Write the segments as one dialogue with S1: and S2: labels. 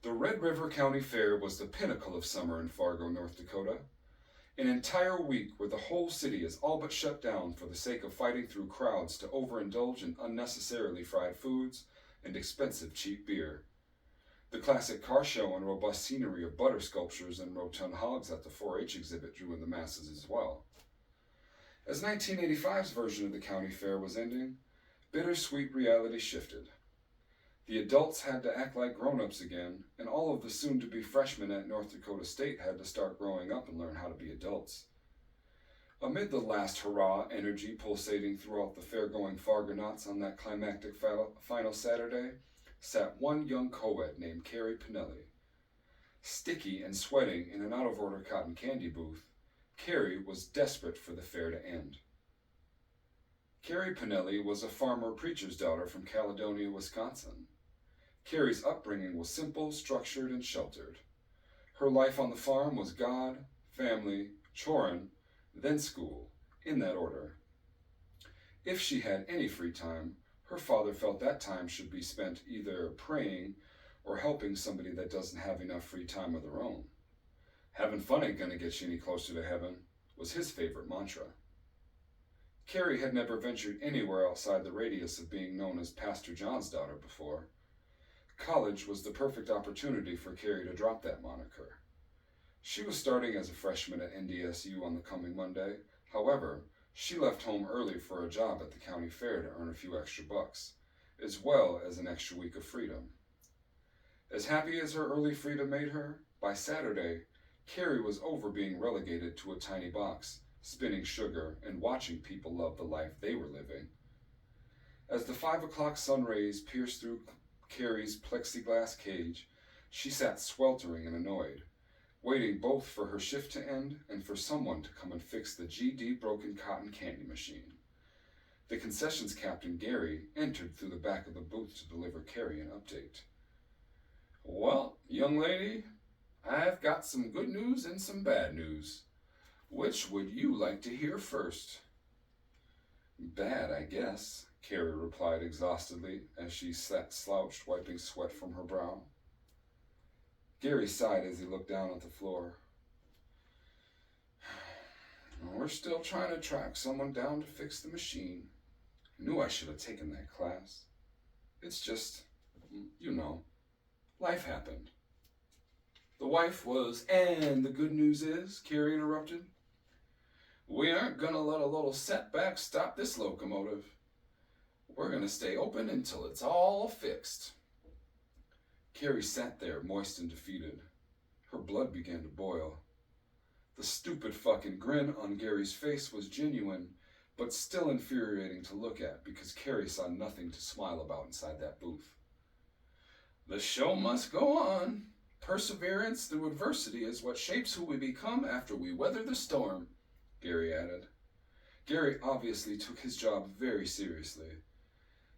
S1: The Red River County Fair was the pinnacle of summer in Fargo, North Dakota. An entire week where the whole city is all but shut down for the sake of fighting through crowds to overindulge in unnecessarily fried foods and expensive cheap beer. The classic car show and robust scenery of butter sculptures and rotund hogs at the 4-H exhibit drew in the masses as well. As 1985's version of the county fair was ending, bittersweet reality shifted. The adults had to act like grown-ups again, and all of the soon-to-be freshmen at North Dakota State had to start growing up and learn how to be adults. Amid the last hurrah energy pulsating throughout the fair-going Fargonauts on that climactic final Saturday, sat one young co-ed named Carrie Pinelli. Sticky and sweating in an out-of-order cotton candy booth, Carrie was desperate for the fair to end. Carrie Pinelli was a farmer preacher's daughter from Caledonia, Wisconsin. Carrie's upbringing was simple, structured, and sheltered. Her life on the farm was God, family, chorin, then school, in that order. If she had any free time, her father felt that time should be spent either praying or helping somebody that doesn't have enough free time of their own. Having fun ain't gonna get you any closer to heaven was his favorite mantra. Carrie had never ventured anywhere outside the radius of being known as Pastor John's daughter before. College was the perfect opportunity for Carrie to drop that moniker. She was starting as a freshman at NDSU on the coming Monday. However, she left home early for a job at the county fair to earn a few extra bucks, as well as an extra week of freedom. As happy as her early freedom made her, by Saturday, Carrie was over being relegated to a tiny box, spinning sugar and watching people love the life they were living. As the 5 o'clock sun rays pierced through Carrie's plexiglass cage, she sat sweltering and annoyed, waiting both for her shift to end and for someone to come and fix the GD broken cotton candy machine. The concessions captain, Gary, entered through the back of the booth to deliver Carrie an update. "Well, young lady, I've got some good news and some bad news. Which would you like to hear first?" "Bad, I guess," Carrie replied exhaustedly as she sat slouched, wiping sweat from her brow. Gary sighed as he looked down at the floor. "We're still trying to track someone down to fix the machine. I knew I should have taken that class. It's just, life happened." "The wife was, and the good news is," Carrie interrupted, "we aren't going to let a little setback stop this locomotive. We're going to stay open until it's all fixed." Carrie sat there, moist and defeated. Her blood began to boil. The stupid fucking grin on Gary's face was genuine, but still infuriating to look at because Carrie saw nothing to smile about inside that booth. "The show must go on. Perseverance through adversity is what shapes who we become after we weather the storm," Gary added. Gary obviously took his job very seriously.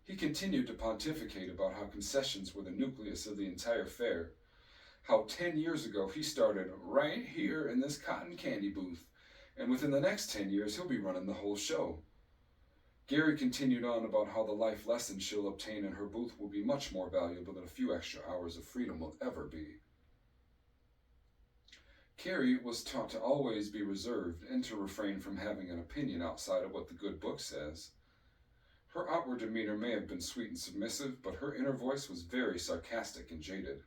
S1: He continued to pontificate about how concessions were the nucleus of the entire fair, how 10 years ago he started right here in this cotton candy booth, and within the next 10 years he'll be running the whole show. Gary continued on about how the life lessons she'll obtain in her booth will be much more valuable than a few extra hours of freedom will ever be. Carrie was taught to always be reserved and to refrain from having an opinion outside of what the good book says. Her outward demeanor may have been sweet and submissive, but her inner voice was very sarcastic and jaded.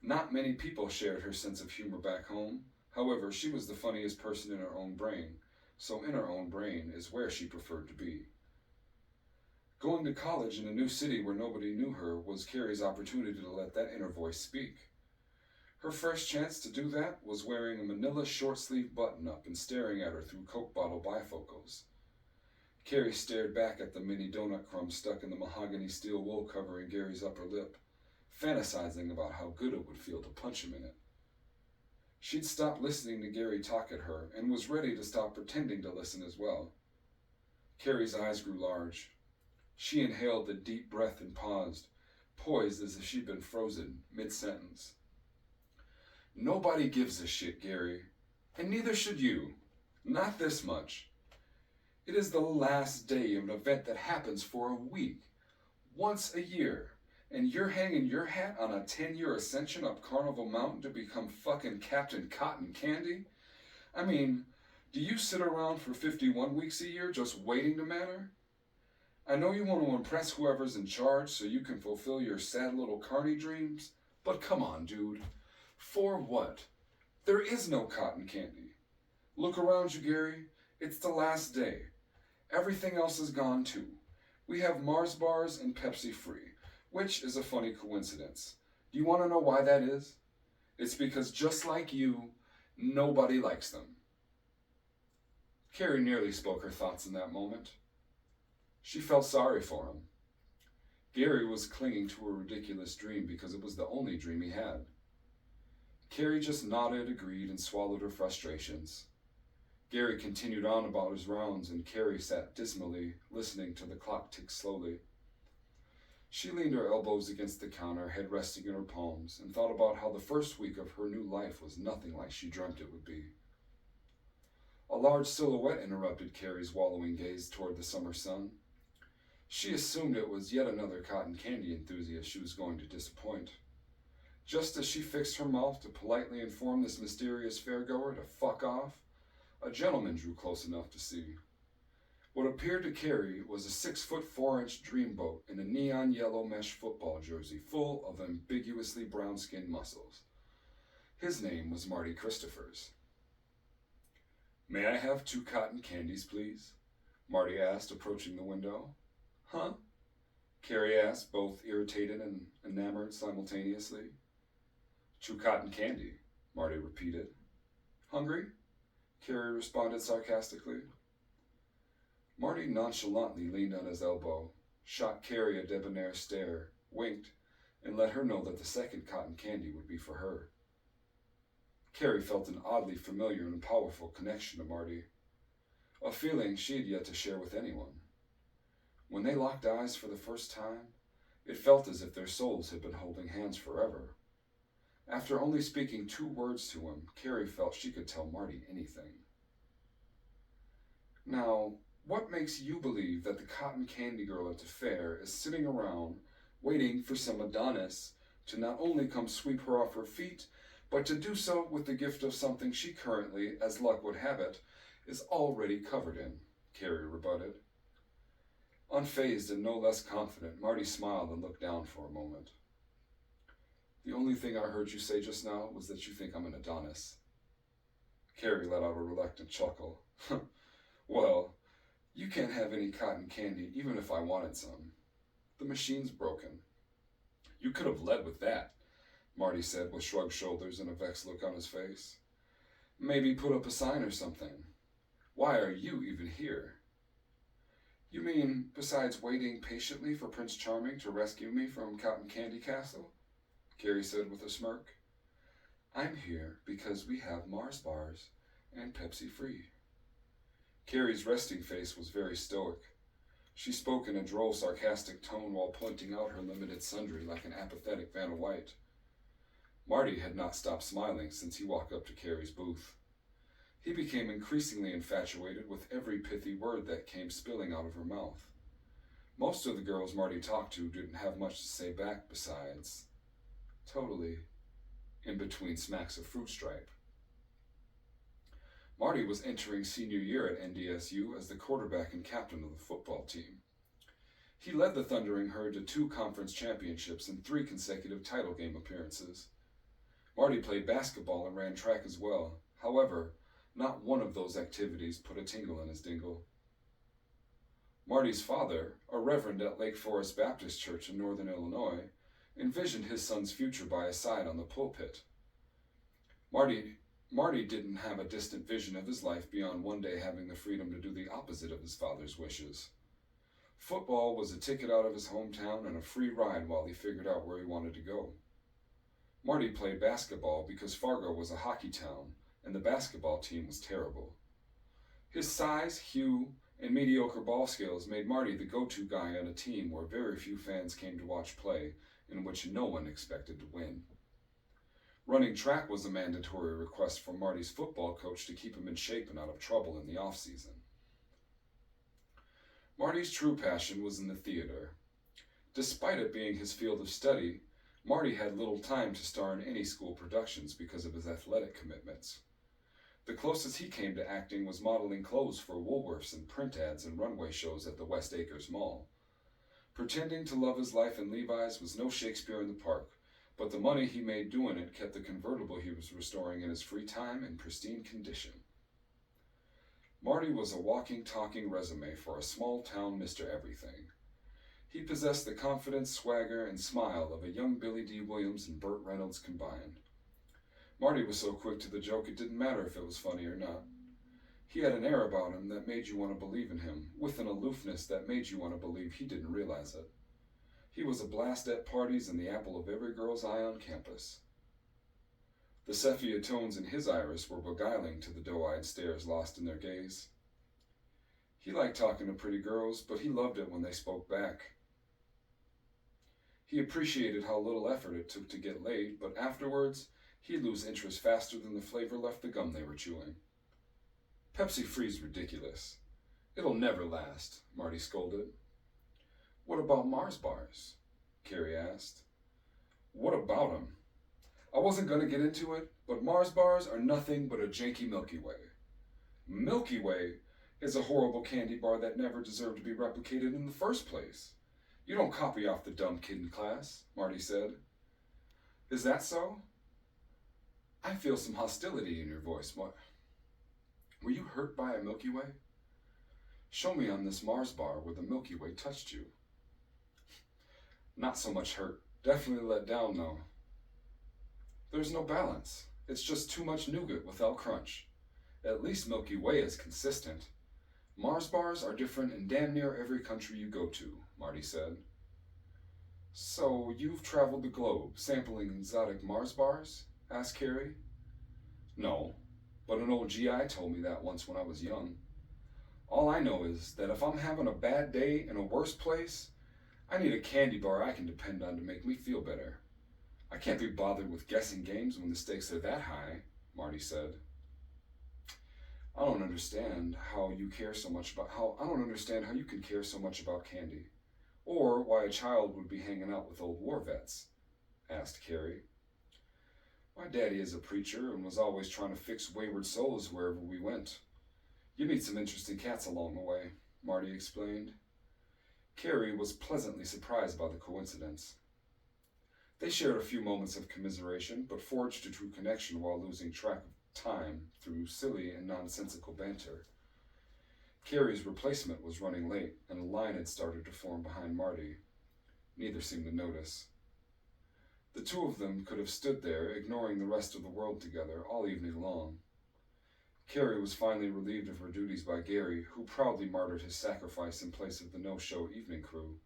S1: Not many people shared her sense of humor back home. However, she was the funniest person in her own brain, so in her own brain is where she preferred to be. Going to college in a new city where nobody knew her was Carrie's opportunity to let that inner voice speak. Her first chance to do that was wearing a manila short-sleeve button-up and staring at her through Coke bottle bifocals. Carrie stared back at the mini donut crumb stuck in the mahogany steel wool covering Gary's upper lip, fantasizing about how good it would feel to punch him in it. She'd stopped listening to Gary talk at her and was ready to stop pretending to listen as well. Carrie's eyes grew large. She inhaled the deep breath and paused, poised as if she'd been frozen mid-sentence. "Nobody gives a shit, Gary, and neither should you. Not this much. It is the last day of an event that happens for a week, once a year, And you're hanging your hat on a 10-year ascension up Carnival Mountain to become fucking Captain Cotton Candy? I mean, do you sit around for 51 weeks a year just waiting to matter? I know you want to impress whoever's in charge so you can fulfill your sad little carny dreams, but come on, dude. For what? There is no cotton candy. Look around you, Gary. It's the last day. Everything else is gone too. We have Mars bars and Pepsi free, which is a funny coincidence. Do you want to know why that is? It's because just like you, nobody likes them. Carrie nearly spoke her thoughts in that moment. She felt sorry for him. Gary was clinging to a ridiculous dream because it was the only dream he had. Carrie just nodded, agreed, and swallowed her frustrations. Gary continued on about his rounds, and Carrie sat dismally, listening to the clock tick slowly. She leaned her elbows against the counter, head resting in her palms, and thought about how the first week of her new life was nothing like she dreamt it would be. A large silhouette interrupted Carrie's wallowing gaze toward the summer sun. She assumed it was yet another cotton candy enthusiast she was going to disappoint. Just as she fixed her mouth to politely inform this mysterious fairgoer to fuck off, a gentleman drew close enough to see. What appeared to Carrie was a 6'4" dreamboat in a neon yellow mesh football jersey full of ambiguously brown-skinned muscles. His name was Marty Christophers. "May I have 2 cotton candies, please?" Marty asked, approaching the window. "Huh?" Carrie asked, both irritated and enamored simultaneously. 2 cotton candy, Marty repeated. "Hungry?" Carrie responded sarcastically. Marty nonchalantly leaned on his elbow, shot Carrie a debonair stare, winked, and let her know that the second cotton candy would be for her. Carrie felt an oddly familiar and powerful connection to Marty, a feeling she had yet to share with anyone. When they locked eyes for the first time, it felt as if their souls had been holding hands forever. After only speaking 2 words to him, Carrie felt she could tell Marty anything. Now, what makes you believe that the cotton candy girl at the fair is sitting around waiting for some Adonis to not only come sweep her off her feet, but to do so with the gift of something she currently, as luck would have it, is already covered in? Carrie rebutted. Unfazed and no less confident, Marty smiled and looked down for a moment. "The only thing I heard you say just now was that you think I'm an Adonis." Carrie let out a reluctant chuckle. "Well, you can't have any cotton candy even if I wanted some. The machine's broken." "You could have led with that," Marty said with shrugged shoulders and a vexed look on his face. "Maybe put up a sign or something. Why are you even here?" "You mean, besides waiting patiently for Prince Charming to rescue me from Cotton Candy Castle?" Carrie said with a smirk. "I'm here because we have Mars bars and Pepsi free." Carrie's resting face was very stoic. She spoke in a droll, sarcastic tone while pointing out her limited sundry like an apathetic Vanna White. Marty had not stopped smiling since he walked up to Carrie's booth. He became increasingly infatuated with every pithy word that came spilling out of her mouth. Most of the girls Marty talked to didn't have much to say back besides, "Totally," in between smacks of fruit stripe. Marty was entering senior year at NDSU as the quarterback and captain of the football team. He led the Thundering Herd to 2 conference championships and 3 consecutive title game appearances. Marty played basketball and ran track as well. However, not one of those activities put a tingle in his dingle. Marty's father, a reverend at Lake Forest Baptist Church in northern Illinois, envisioned his son's future by his side on the pulpit. Marty didn't have a distant vision of his life beyond one day having the freedom to do the opposite of his father's wishes. Football was a ticket out of his hometown and a free ride while he figured out where he wanted to go. Marty played basketball because Fargo was a hockey town and the basketball team was terrible. His size, hue, and mediocre ball skills made Marty the go-to guy on a team where very few fans came to watch play, in which no one expected to win. Running track was a mandatory request from Marty's football coach to keep him in shape and out of trouble in the off-season. Marty's true passion was in the theater. Despite it being his field of study, Marty had little time to star in any school productions because of his athletic commitments. The closest he came to acting was modeling clothes for Woolworths and print ads and runway shows at the West Acres Mall. Pretending to love his life in Levi's was no Shakespeare in the Park, but the money he made doing it kept the convertible he was restoring in his free time in pristine condition. Marty was a walking, talking resume for a small-town Mr. Everything. He possessed the confidence, swagger, and smile of a young Billy D. Williams and Burt Reynolds combined. Marty was so quick to the joke it didn't matter if it was funny or not. He had an air about him that made you want to believe in him, with an aloofness that made you want to believe he didn't realize it. He was a blast at parties and the apple of every girl's eye on campus. The sepia tones in his iris were beguiling to the doe-eyed stares lost in their gaze. He liked talking to pretty girls, but he loved it when they spoke back. He appreciated how little effort it took to get laid, but afterwards, he'd lose interest faster than the flavor left the gum they were chewing. Pepsi Free's ridiculous. It'll never last, Marty scolded. What about Mars bars? Carrie asked. What about 'em? I wasn't going to get into it, but Mars bars are nothing but a janky Milky Way. Milky Way is a horrible candy bar that never deserved to be replicated in the first place. You don't copy off the dumb kid in class, Marty said. Is that so? I feel some hostility in your voice. Were you hurt by a Milky Way? Show me on this Mars bar where the Milky Way touched you. Not so much hurt. Definitely let down, though. There's no balance. It's just too much nougat without crunch. At least Milky Way is consistent. Mars bars are different in damn near every country you go to, Marty said. So you've traveled the globe, sampling exotic Mars bars? Asked Carrie. No, but an old GI told me that once when I was young. All I know is that if I'm having a bad day in a worse place, I need a candy bar I can depend on to make me feel better. I can't be bothered with guessing games when the stakes are that high, Marty said. I don't understand how you can care so much about candy, or why a child would be hanging out with old war vets, asked Carrie. My daddy is a preacher and was always trying to fix wayward souls wherever we went. You meet some interesting cats along the way, Marty explained. Carrie was pleasantly surprised by the coincidence. They shared a few moments of commiseration, but forged a true connection while losing track of time through silly and nonsensical banter. Carrie's replacement was running late, and a line had started to form behind Marty. Neither seemed to notice. The two of them could have stood there, ignoring the rest of the world together, all evening long. Carrie was finally relieved of her duties by Gary, who proudly martyred his sacrifice in place of the no-show evening crew.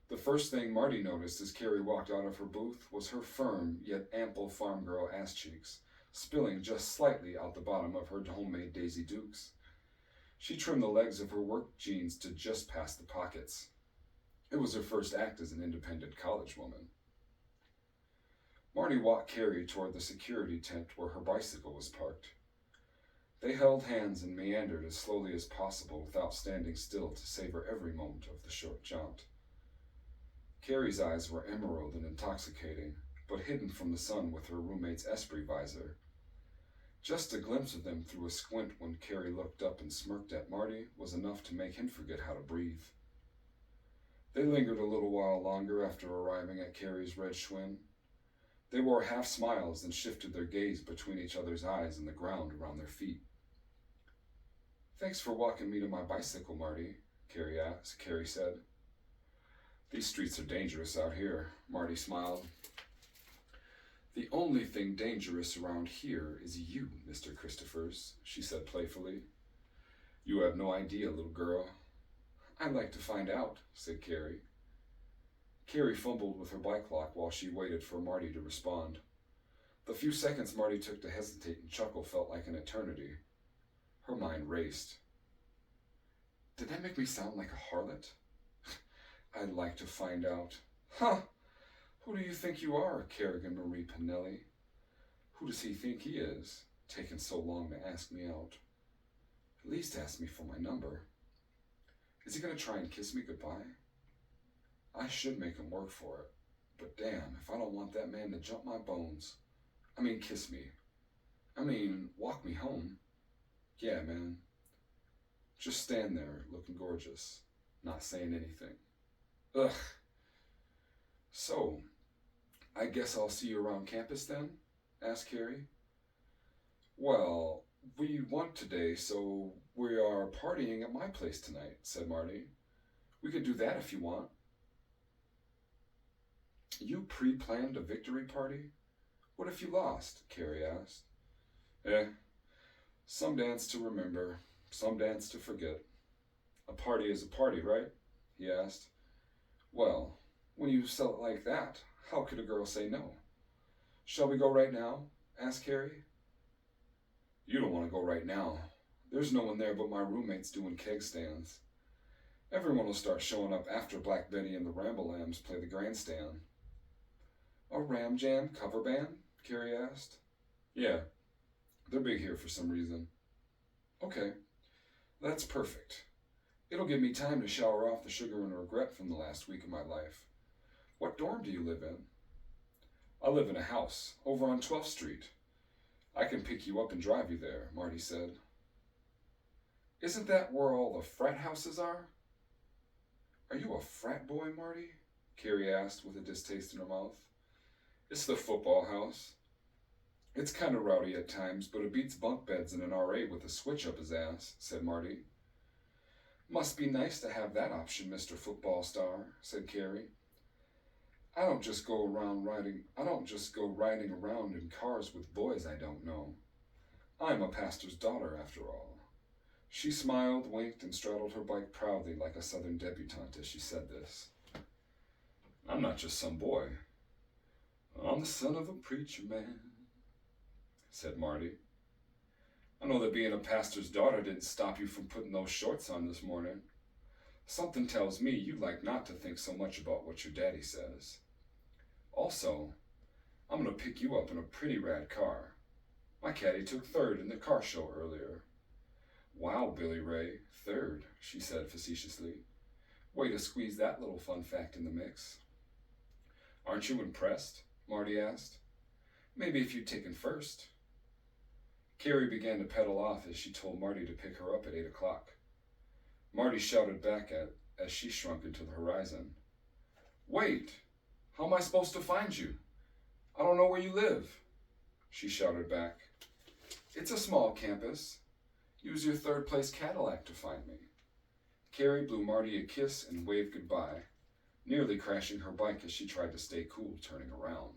S1: The first thing Marty noticed as Carrie walked out of her booth was her firm yet ample farm girl ass cheeks, spilling just slightly out the bottom of her homemade Daisy Dukes. She trimmed the legs of her work jeans to just past the pockets. It was her first act as an independent college woman. Marty walked Carrie toward the security tent where her bicycle was parked. They held hands and meandered as slowly as possible without standing still to savor every moment of the short jaunt. Carrie's eyes were emerald and intoxicating, but hidden from the sun with her roommate's Esprit visor. Just a glimpse of them through a squint when Carrie looked up and smirked at Marty was enough to make him forget how to breathe. They lingered a little while longer after arriving at Carrie's red Schwinn. They wore half smiles and shifted their gaze between each other's eyes and the ground around their feet. Thanks for walking me to my bicycle, Marty, Carrie said. These streets are dangerous out here, Marty smiled. The only thing dangerous around here is you, Mr. Christophers, she said playfully. You have no idea, little girl. I'd like to find out, said Carrie. Carrie fumbled with her bike lock while she waited for Marty to respond. The few seconds Marty took to hesitate and chuckle felt like an eternity. Her mind raced. Did that make me sound like a harlot? I'd like to find out. Huh! Who do you think you are, Kerrigan Marie Pinelli? Who does he think he is, taking so long to ask me out? At least ask me for my number. Is he going to try and kiss me goodbye? I should make him work for it. But damn, if I don't want that man to jump my bones. I mean, kiss me. I mean, walk me home. Yeah, man. Just stand there looking gorgeous, not saying anything. Ugh. So, I guess I'll see you around campus then? Asked Carrie. Well, we want today, so we are partying at my place tonight, said Marty. We could do that if you want. You pre-planned a victory party? What if you lost? Carrie asked. Some dance to remember, some dance to forget. A party is a party, right? He asked. Well, when you sell it like that, how could a girl say no? Shall we go right now? Asked Carrie. You don't want to go right now. There's no one there but my roommates doing keg stands. Everyone will start showing up after Black Betty and the Ramble Lambs play the grandstand. A Ram Jam cover band? Carrie asked. Yeah, they're big here for some reason. Okay, that's perfect. It'll give me time to shower off the sugar and regret from the last week of my life. What dorm do you live in? I live in a house over on 12th Street. I can pick you up and drive you there, Marty said. Isn't that where all the frat houses are? Are you a frat boy, Marty? Carrie asked with a distaste in her mouth. It's the football house. It's kind of rowdy at times, but it beats bunk beds and an RA with a switch up his ass, said Marty. Must be nice to have that option, Mr. Football Star, said Carrie. I don't just go riding around in cars with boys I don't know. I'm a pastor's daughter, after all. She smiled, winked, and straddled her bike proudly like a southern debutante as she said this. I'm not just some boy. I'm the son of a preacher man, said Marty. I know that being a pastor's daughter didn't stop you from putting those shorts on this morning. Something tells me you like not to think so much about what your daddy says. Also, I'm going to pick you up in a pretty rad car. My caddy took third in the car show earlier. Wow, Billy Ray, third, she said facetiously. Way to squeeze that little fun fact in the mix. Aren't you impressed? Marty asked. Maybe if you'd taken first. Carrie began to pedal off as she told Marty to pick her up at 8 o'clock. Marty shouted back as she shrunk into the horizon. Wait! How am I supposed to find you? I don't know where you live, she shouted back. It's a small campus. Use your third-place Cadillac to find me. Carrie blew Marty a kiss and waved goodbye, nearly crashing her bike as she tried to stay cool turning around.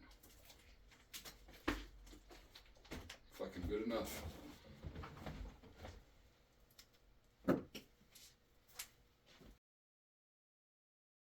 S1: Fucking good enough.